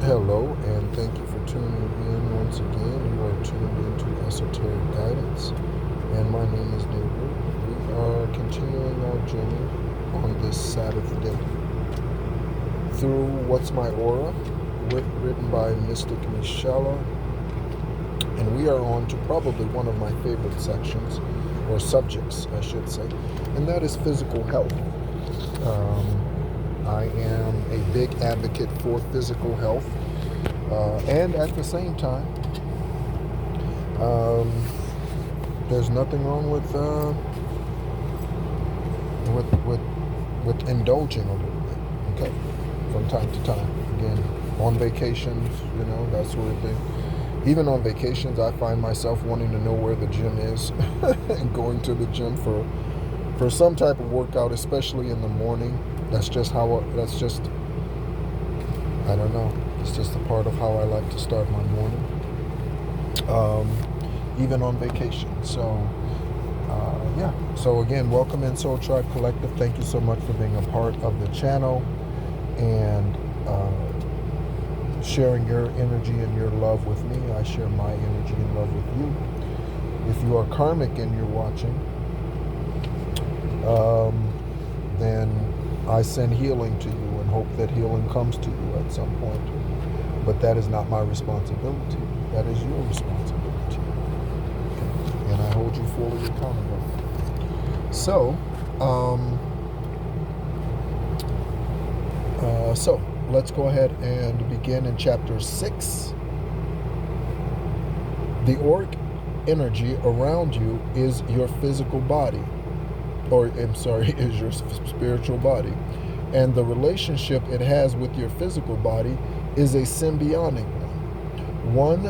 Hello, and thank you for tuning in once again. You are tuned into Esoteric Guidance, and my name is Nehru. We are continuing our journey on this Sabbath day through What's My Aura, written by Mystic Michelle, and we are on to probably one of my favorite sections, or subjects, I should say, and that is physical health. I am a big advocate for physical health, and at the same time, there's nothing wrong with indulging a little bit, okay, from time to time. Again, on vacations, that sort of thing. Even on vacations, I find myself wanting to know where the gym is and going to the gym for some type of workout, especially in the morning. I don't know. It's just a part of how I like to start my morning, even on vacation. So, yeah. So again, welcome in Soul Tribe Collective. Thank you so much for being a part of the channel and sharing your energy and your love with me. I share my energy and love with you. If you are karmic and you're watching, then I send healing to you and hope that healing comes to you at some point. But that is not my responsibility. That is your responsibility. And I hold you fully accountable. So, let's go ahead and begin in chapter 6. The auric energy around you is your physical body. Is your spiritual body. And the relationship it has with your physical body is a symbiotic one.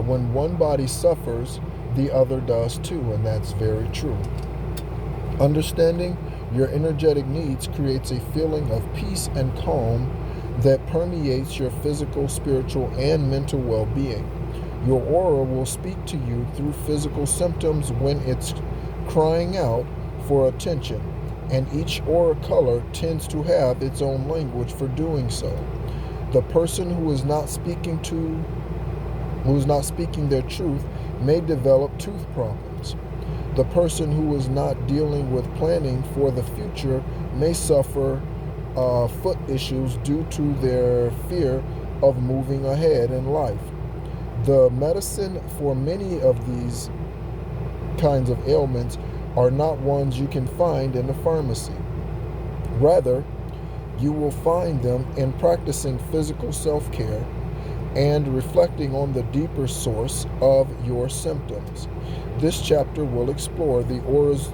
When one body suffers, the other does too, and that's very true. Understanding your energetic needs creates a feeling of peace and calm that permeates your physical, spiritual, and mental well-being. Your aura will speak to you through physical symptoms when it's crying out for attention, and each aura color tends to have its own language for doing so. The person who is not speaking their truth may develop tooth problems. The person who is not dealing with planning for the future may suffer foot issues due to their fear of moving ahead in life. The medicine for many of these kinds of ailments are not ones you can find in a pharmacy. Rather, you will find them in practicing physical self-care and reflecting on the deeper source of your symptoms. This chapter will explore the aura's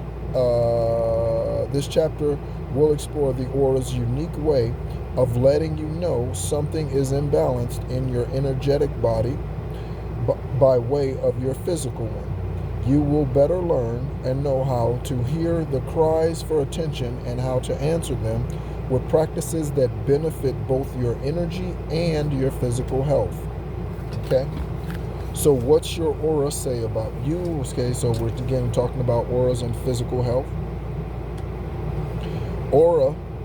unique way of letting you know something is imbalanced in your energetic body by way of your physical one. You will better learn and know how to hear the cries for attention and how to answer them with practices that benefit both your energy and your physical health. Okay? So what's your aura say about you? Okay, so we're again talking about auras and physical health.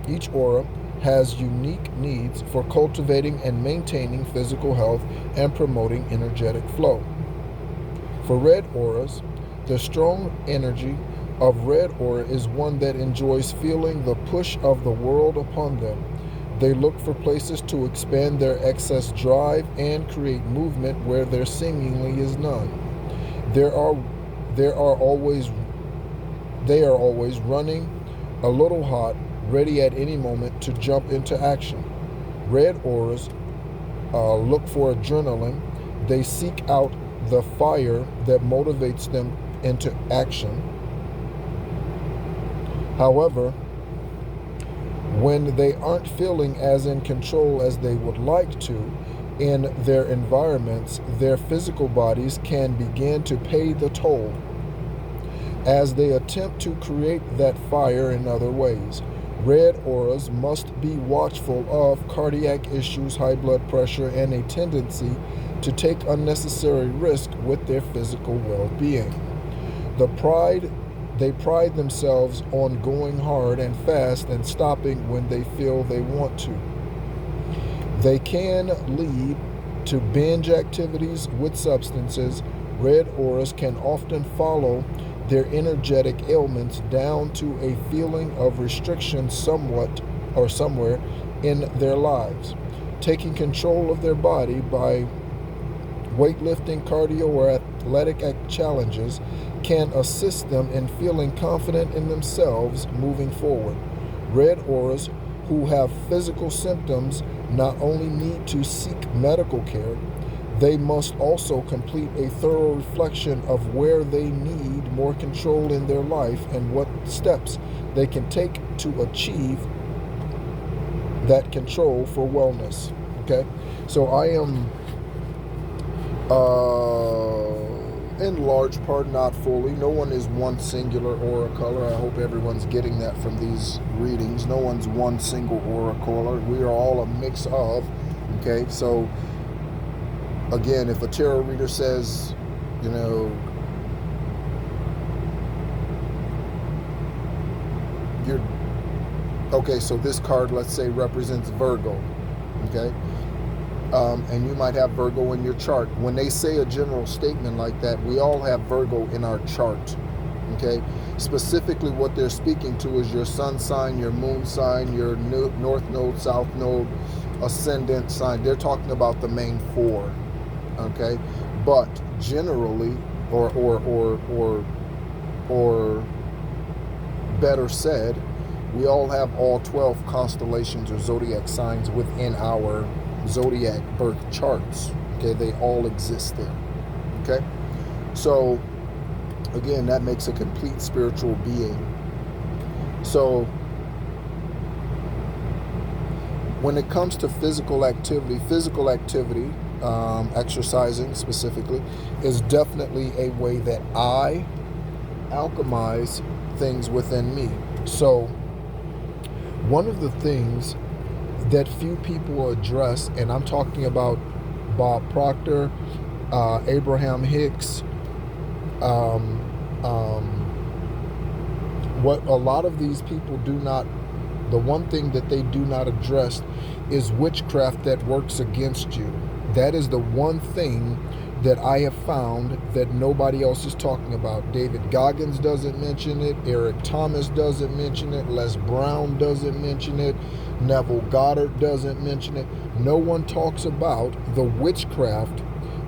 Each aura has unique needs for cultivating and maintaining physical health and promoting energetic flow. For red auras, the strong energy of red aura is one that enjoys feeling the push of the world upon them. They look for places to expand their excess drive and create movement where there seemingly is none. They are always running, a little hot, ready at any moment to jump into action. Red auras look for adrenaline. They seek out the fire that motivates them into action. However, when they aren't feeling as in control as they would like to in their environments, their physical bodies can begin to pay the toll as they attempt to create that fire in other ways. Red auras must be watchful of cardiac issues, high blood pressure, and a tendency to take unnecessary risk with their physical well-being. They pride themselves on going hard and fast and stopping when they feel they want to. They can lead to binge activities with substances. Red auras can often follow their energetic ailments down to a feeling of restriction somewhat or somewhere in their lives. Taking control of their body by weightlifting, cardio, or athletic challenges can assist them in feeling confident in themselves moving forward. Red auras who have physical symptoms not only need to seek medical care, they must also complete a thorough reflection of where they need more control in their life and what steps they can take to achieve that control for wellness. Okay, so I am in large part, not fully. No one is one singular aura color. I hope everyone's getting that from these readings. No one's one single aura color. We are all a mix of. Okay, so again, if a tarot reader says, you know, you're okay, so this card, let's say, represents Virgo. Okay. And you might have Virgo in your chart. When they say a general statement like that, we all have Virgo in our chart. Okay? Specifically, what they're speaking to is your sun sign, your moon sign, your north node, south node, ascendant sign. They're talking about the main four. Okay? But generally, or better said, we all have all 12 constellations or zodiac signs within our zodiac birth charts. Okay, they all exist there. Okay, so again, that makes a complete spiritual being. So when it comes to physical activity, exercising specifically, is definitely a way that I alchemize things within me. So one of the things that few people address, and I'm talking about Bob Proctor, Abraham Hicks, what a lot of these people do not, the one thing that they do not address is witchcraft that works against you. That is the one thing that I have found that nobody else is talking about. David Goggins doesn't mention it. Eric Thomas doesn't mention it. Les Brown doesn't mention it. Neville Goddard doesn't mention it. No one talks about the witchcraft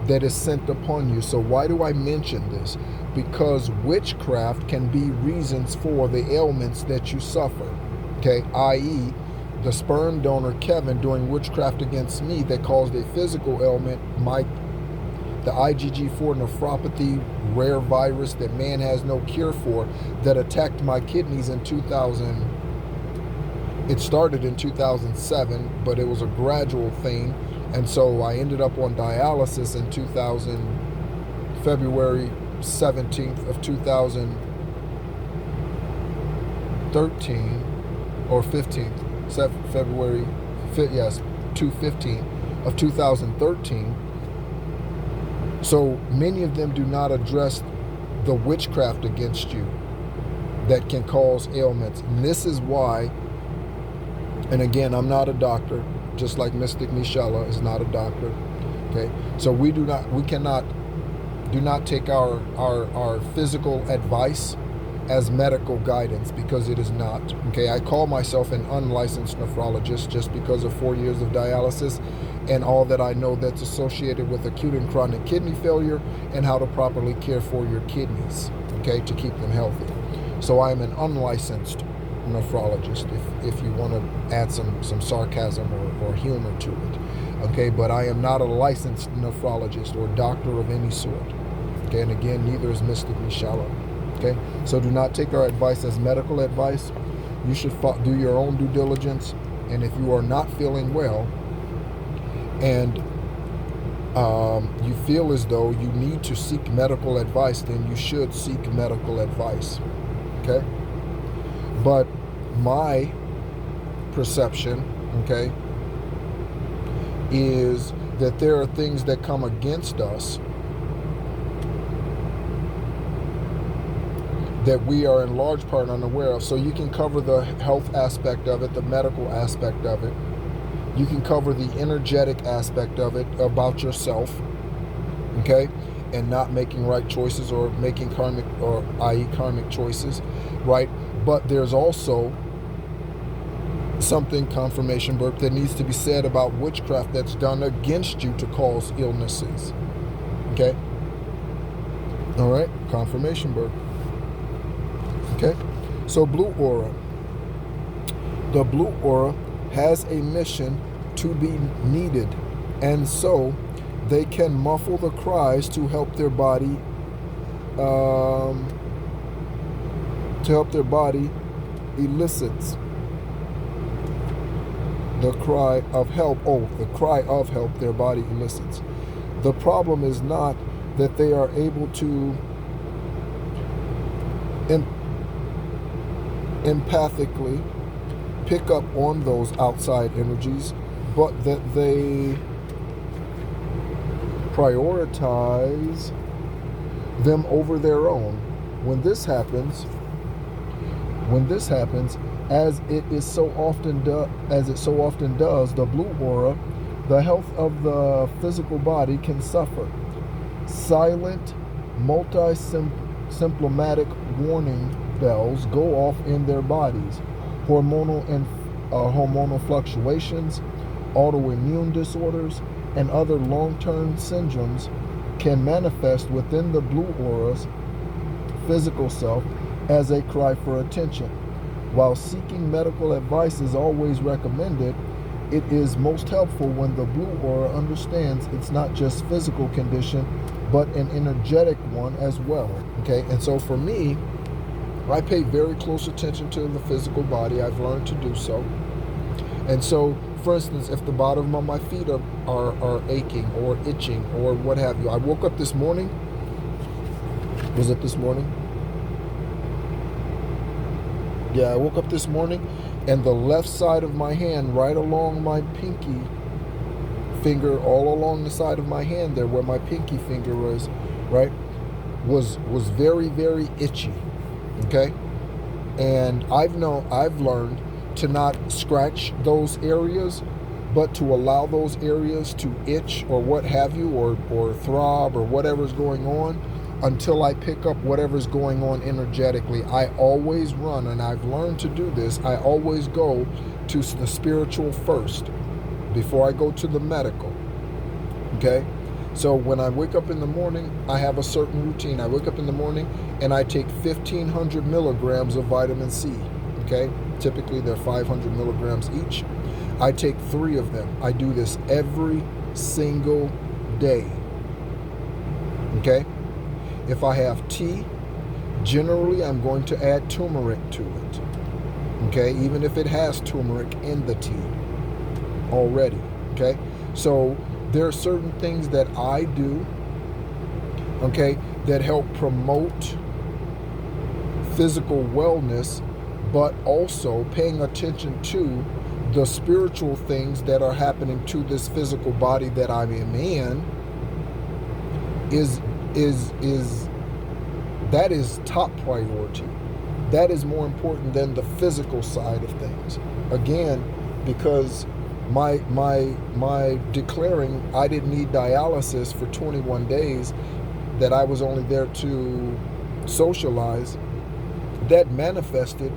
that is sent upon you. So why do I mention this? Because witchcraft can be reasons for the ailments that you suffer. Okay, i.e., the sperm donor Kevin doing witchcraft against me that caused a physical ailment, the IgG4 nephropathy, rare virus that man has no cure for, that attacked my kidneys in 2000. It started in 2007, but it was a gradual thing. And so I ended up on dialysis in February 17th of 2013, or 15th, February 5th, yes, 2/15 of 2013. So many of them do not address the witchcraft against you that can cause ailments. And this is why, and again, I'm not a doctor, just like Mystic Michela is not a doctor. Okay, so we do not take our physical advice as medical guidance, because it is not. Okay, I call myself an unlicensed nephrologist just because of 4 years of dialysis and all that I know that's associated with acute and chronic kidney failure and how to properly care for your kidneys, okay, to keep them healthy. So I'm an unlicensed nephrologist, if you want to add some sarcasm or humor to it, okay, but I am not a licensed nephrologist or doctor of any sort, okay, and again, neither is Mystic Michela, okay, so do not take our advice as medical advice. You should do your own due diligence, and if you are not feeling well and you feel as though you need to seek medical advice, then you should seek medical advice, okay? But my perception, okay, is that there are things that come against us that we are in large part unaware of. So you can cover the health aspect of it, the medical aspect of it. You can cover the energetic aspect of it about yourself, okay, and not making right choices or making karmic, or i.e. karmic choices, right? But there's also something, confirmation burp, that needs to be said about witchcraft that's done against you to cause illnesses, okay? All right, confirmation burp. Okay, so blue aura. The blue aura has a mission to be needed, and so they can muffle the cries to help their body elicits the cry of help. The cry of help their body elicits. The problem is not that they are able to empathically pick up on those outside energies, but that they prioritize them over their own. When this happens, as it so often does, the blue aura, the health of the physical body can suffer. Silent, multi-symptomatic warning bells go off in their bodies. Hormonal fluctuations, autoimmune disorders, and other long-term syndromes can manifest within the blue aura's physical self as a cry for attention. While seeking medical advice is always recommended, it is most helpful when the blue aura understands it's not just physical condition, but an energetic one as well. Okay, and so for me, I pay very close attention to the physical body. I've learned to do so. And so, for instance, if the bottom of my feet are aching or itching or what have you, I woke up this morning. Was it this morning? Yeah, I woke up this morning, and the left side of my hand, right along my pinky finger, all along the side of my hand there, where my pinky finger was, right, was very, very itchy. Okay, and I've learned to not scratch those areas, but to allow those areas to itch or what have you, or throb or whatever's going on, until I pick up whatever's going on energetically. I always run, and I've learned to do this, I always go to the spiritual first before I go to the medical. Okay? So when I wake up in the morning, I have a certain routine. I wake up in the morning and I take 1,500 milligrams of vitamin C. Okay? Typically they're 500 milligrams each. I take 3 of them. I do this every single day. Okay? If I have tea, generally I'm going to add turmeric to it. Okay? Even if it has turmeric in the tea already. Okay? So there are certain things that I do, okay, that help promote physical wellness, but also paying attention to the spiritual things that are happening to this physical body that I'm in is top priority. That is more important than the physical side of things. Again, because my declaring I didn't need dialysis for 21 days, that I was only there to socialize, that manifested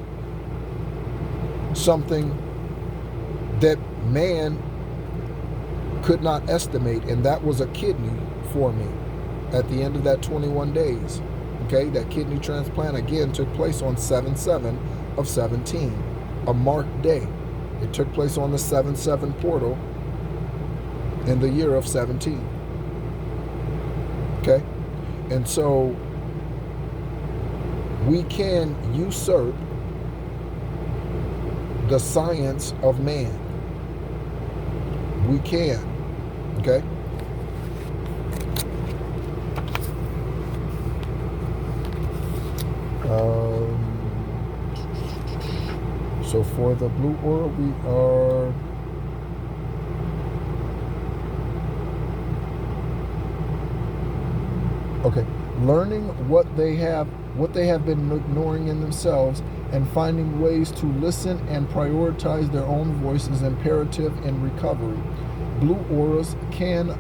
something that man could not estimate, and that was a kidney for me at the end of that 21 days. Okay, that kidney transplant again took place on 7/7/17, a marked day. It took place on the 7/7 portal in the year of 17. Okay? And so we can usurp the science of man. We can. Okay? So for the blue aura, we are okay. learning what they have been ignoring in themselves, and finding ways to listen and prioritize their own voice is imperative in recovery. Blue auras can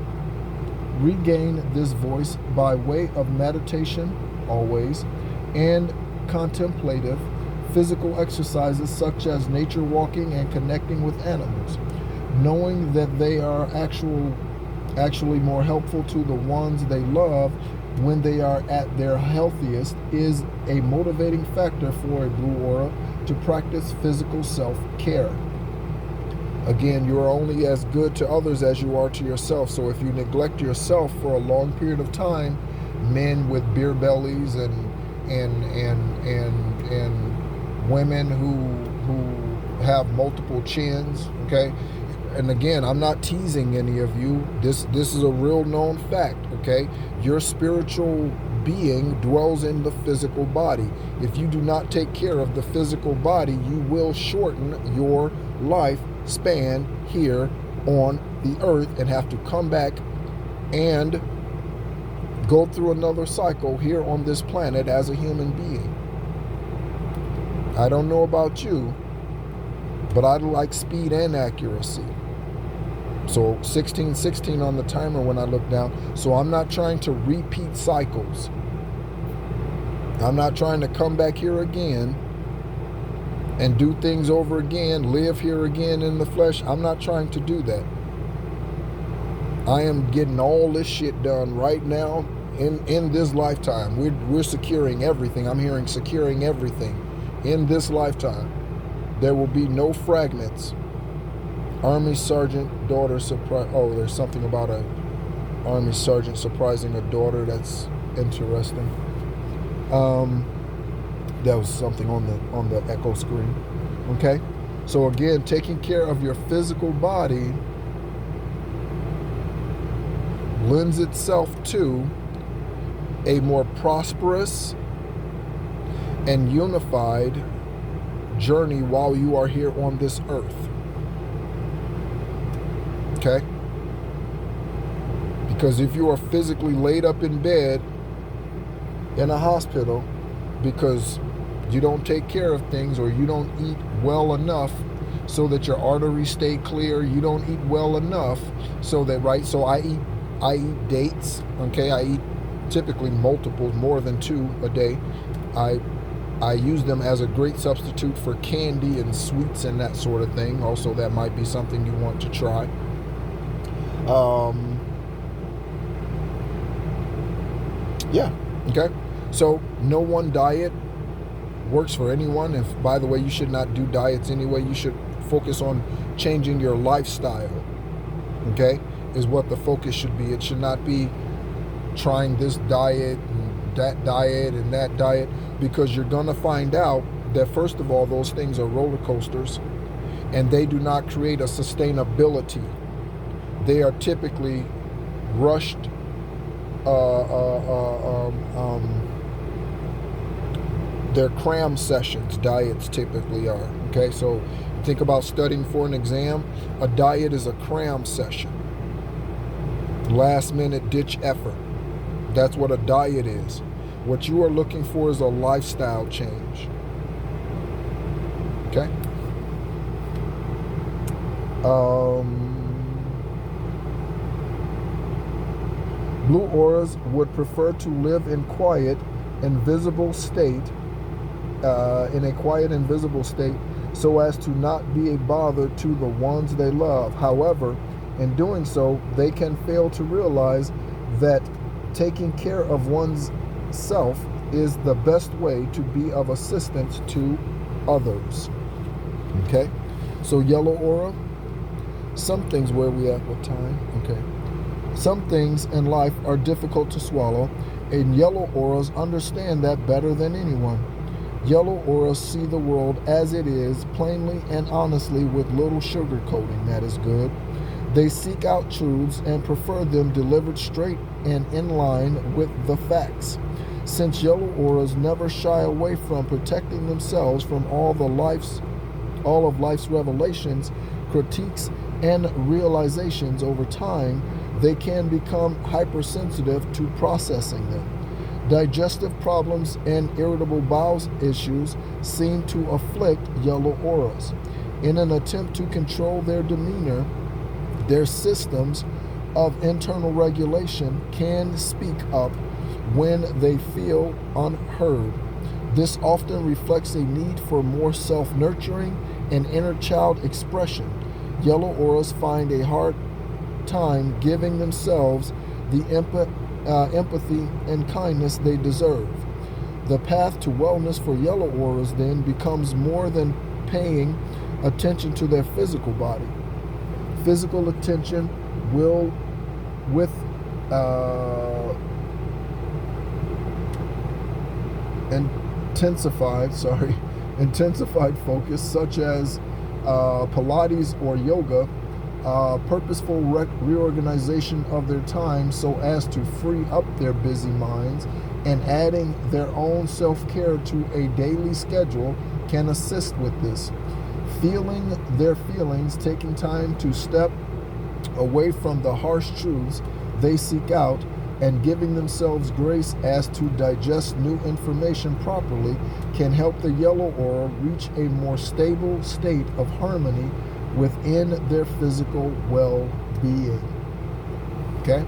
regain this voice by way of meditation, always, and contemplative physical exercises such as nature walking and connecting with animals. Knowing that they are actually more helpful to the ones they love when they are at their healthiest is a motivating factor for a blue aura to practice physical self-care. Again, you are only as good to others as you are to yourself. So if you neglect yourself for a long period of time, men with beer bellies and women who have multiple chins, okay? And again, I'm not teasing any of you. This is a real known fact, okay? Your spiritual being dwells in the physical body. If you do not take care of the physical body, you will shorten your life span here on the earth and have to come back and go through another cycle here on this planet as a human being. I don't know about you, but I like speed and accuracy. So 1616 on the timer when I look down. So I'm not trying to repeat cycles. I'm not trying to come back here again and do things over again, live here again in the flesh. I'm not trying to do that. I am getting all this shit done right now in this lifetime. We're securing everything. I'm hearing securing everything in this lifetime. There will be no fragments. Army sergeant daughter surprise. Oh, there's something about a army sergeant surprising a daughter. That's interesting. That was something on the echo screen. Okay, so again, taking care of your physical body lends itself to a more prosperous and unified journey while you are here on this earth. Okay? Because if you are physically laid up in bed in a hospital because you don't take care of things or you don't eat well enough so that your arteries stay clear, you don't eat well enough so that, right, so I eat dates, okay? I eat typically multiples, more than 2 a day. I use them as a great substitute for candy and sweets and that sort of thing. Also, that might be something you want to try. Yeah, okay. So no one diet works for anyone. And by the way, you should not do diets anyway. You should focus on changing your lifestyle, okay, is what the focus should be. It should not be trying this diet and that diet and that diet, because you're going to find out that, first of all, those things are roller coasters and they do not create a sustainability. They are typically rushed, they're cram sessions, diets typically are. Okay, so think about studying for an exam. A diet is a cram session. Last minute ditch effort. That's what a diet is. What you are looking for is a lifestyle change. Okay? Blue auras would prefer to live in quiet, invisible state, so as to not be a bother to the ones they love. However, in doing so, they can fail to realize that taking care of one's self is the best way to be of assistance to others. Okay? So yellow aura, some things, where we at, what time? Okay. Some things in life are difficult to swallow, and yellow auras understand that better than anyone. Yellow auras see the world as it is, plainly and honestly, with little sugarcoating. That is good. They seek out truths and prefer them delivered straight and in line with the facts. Since yellow auras never shy away from protecting themselves from all of life's revelations, critiques, and realizations over time, they can become hypersensitive to processing them. Digestive problems and irritable bowel issues seem to afflict yellow auras. In an attempt to control their demeanor, their systems of internal regulation can speak up when they feel unheard. This often reflects a need for more self-nurturing and inner child expression. Yellow auras find a hard time giving themselves the empathy and kindness they deserve. The path to wellness for yellow auras then becomes more than paying attention to their physical body. Physical attention will, with intensified focus, such as Pilates or yoga, purposeful reorganization of their time so as to free up their busy minds, and adding their own self-care to a daily schedule can assist with this. Feeling their feelings, taking time to step away from the harsh truths they seek out, and giving themselves grace as to digest new information properly can help the yellow aura reach a more stable state of harmony within their physical well-being. Okay?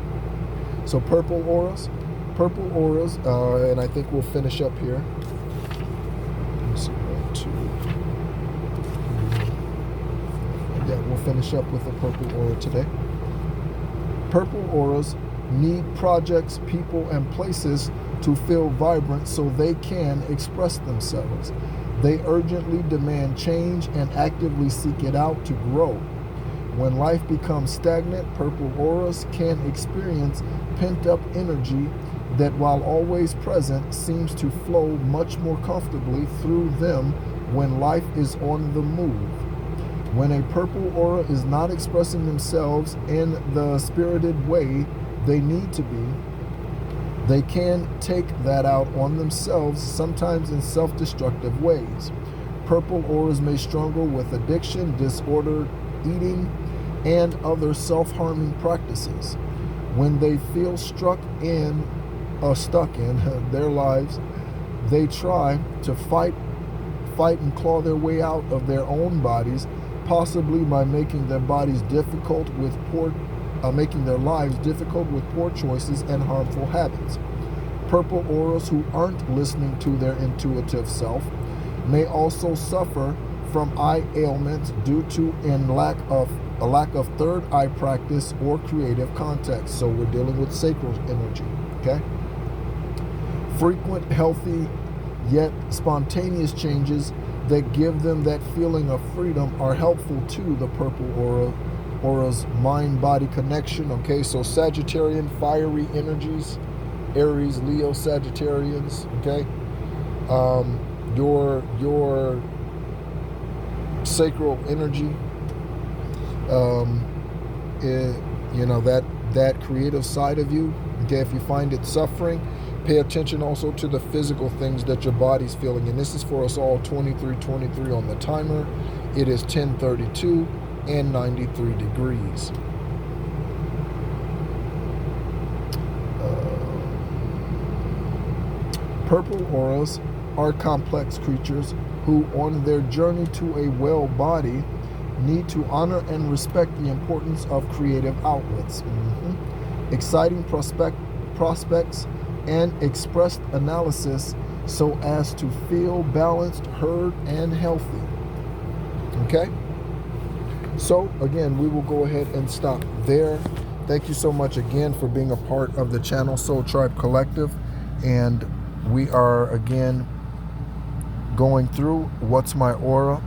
So purple auras, and I think we'll finish up here. Let's see, 1, 2. Yeah, we'll finish up with a purple aura today. Purple auras need projects, people, and places to feel vibrant so they can express themselves. They urgently demand change and actively seek it out to grow. When life becomes stagnant, purple auras can experience pent-up energy that, while always present, seems to flow much more comfortably through them when life is on the move. When a purple aura is not expressing themselves in the spirited way they need to be, they can take that out on themselves, sometimes in self-destructive ways. Purple auras may struggle with addiction, disordered eating, and other self-harming practices. When they feel stuck in their lives, they try to fight and claw their way out of their own bodies, possibly by making their lives difficult with poor choices and harmful habits. Purple auras who aren't listening to their intuitive self may also suffer from eye ailments due to a lack of third eye practice or creative context. So we're dealing with sacral energy. Okay. Frequent, healthy, yet spontaneous changes that give them that feeling of freedom are helpful to the purple aura's mind-body connection. Okay, so Sagittarian, fiery energies, Aries, Leo, Sagittarians. Okay, your sacral energy, that creative side of you. Okay, if you find it suffering, pay attention also to the physical things that your body's feeling. And this is for us all, 23:23 on the timer. It is 10:32 and 93 degrees. Purple auras are complex creatures who, on their journey to a well body, need to honor and respect the importance of creative outlets, exciting prospects, and expressed analysis so as to feel balanced, heard, and healthy. Okay? So, again, we will go ahead and stop there. Thank you so much again for being a part of the channel, Soul Tribe Collective. And we are, again, going through What's My Aura,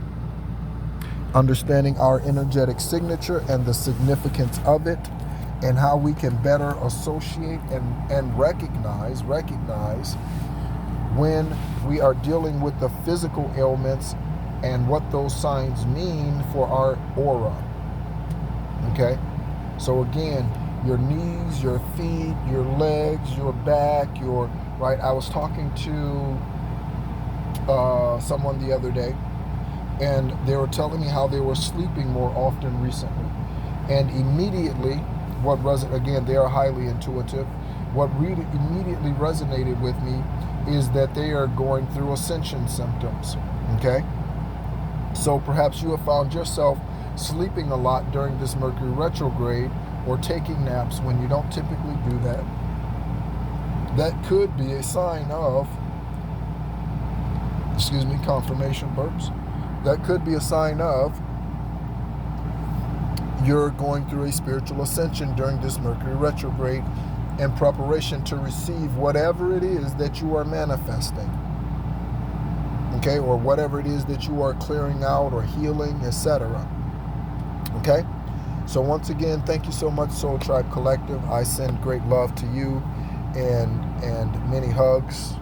understanding our energetic signature and the significance of it, and how we can better associate and recognize when we are dealing with the physical ailments and what those signs mean for our aura. Okay? So again, your knees, your feet, your legs, your back, I was talking to someone the other day, and they were telling me how they were sleeping more often recently. And immediately, again, they are highly intuitive. what really immediately resonated with me is that they are going through ascension symptoms, okay? So perhaps you have found yourself sleeping a lot during this Mercury retrograde or taking naps when you don't typically do that. That could be a sign of, confirmation burps. That could be a sign of you're going through a spiritual ascension during this Mercury retrograde in preparation to receive whatever it is that you are manifesting. Okay, or whatever it is that you are clearing out or healing, etc. Okay, so once again, thank you so much, Soul Tribe Collective. I send great love to you and many hugs.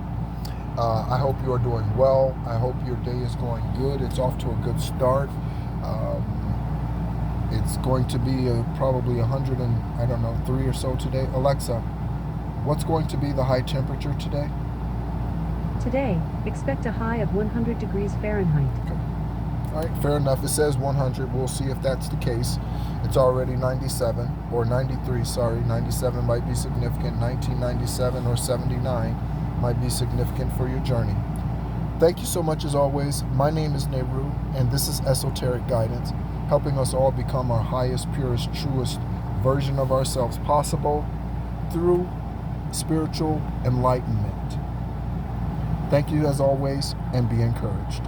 I hope you are doing well. I hope your day is going good. It's off to a good start. It's going to be probably 103 or so today. Alexa, what's going to be the high temperature today? Today, expect a high of 100 degrees Fahrenheit. Okay. All right, fair enough. It says 100. We'll see if that's the case. It's already 97, or 93, sorry. 97 might be significant. 1997 or 79 might be significant for your journey. Thank you so much as always. My name is Nehru, and this is Esoteric Guidance, helping us all become our highest, purest, truest version of ourselves possible through spiritual enlightenment. Thank you as always, and be encouraged.